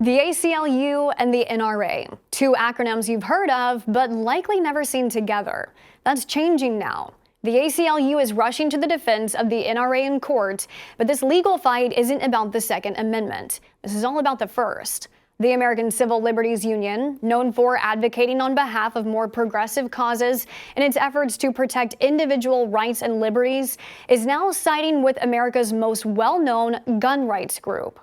The ACLU and the NRA, two acronyms you've heard of, but likely never seen together. That's changing now. The ACLU is rushing to the defense of the NRA in court, but this legal fight isn't about the Second Amendment. This is all about the First. The American Civil Liberties Union, known for advocating on behalf of more progressive causes in its efforts to protect individual rights and liberties, is now siding with America's most well-known gun rights group.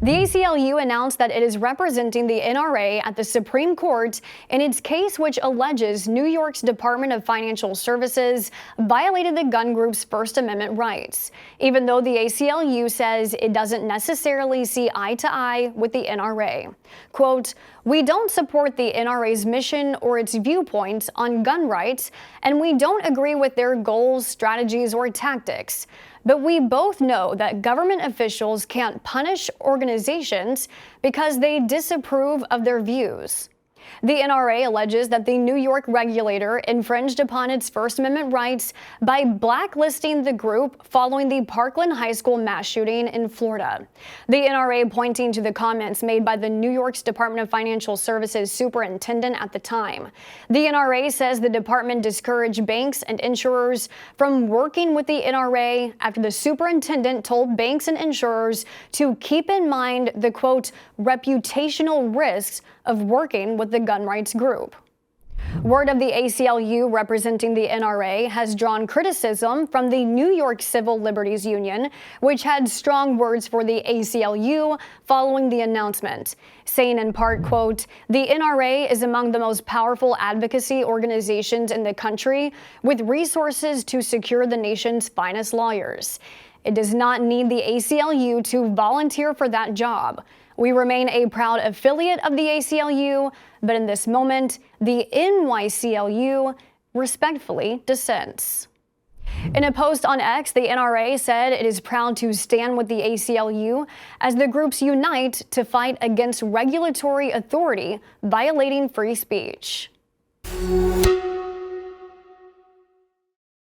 The ACLU announced that it is representing the NRA at the Supreme Court in its case which alleges New York's Department of Financial Services violated the gun group's First Amendment rights, even though the ACLU says it doesn't necessarily see eye to eye with the NRA. Quote, "We don't support the NRA's mission or its viewpoints on gun rights, and we don't agree with their goals, strategies, or tactics. But we both know that government officials can't punish organizations because they disapprove of their views." The NRA alleges that the New York regulator infringed upon its First Amendment rights by blacklisting the group following the Parkland High School mass shooting in Florida. The NRA pointing to the comments made by the New York's Department of Financial Services superintendent at the time. The NRA says the department discouraged banks and insurers from working with the NRA after the superintendent told banks and insurers to keep in mind the, quote, reputational risks of working with the gun rights group. Word of the ACLU representing the NRA has drawn criticism from the New York Civil Liberties Union, which had strong words for the ACLU following the announcement, saying in part, quote, "The NRA is among the most powerful advocacy organizations in the country with resources to secure the nation's finest lawyers. It does not need the ACLU to volunteer for that job. We remain a proud affiliate of the ACLU, but in this moment, the NYCLU respectfully dissents." In a post on X, the NRA said it is proud to stand with the ACLU as the groups unite to fight against regulatory authority violating free speech.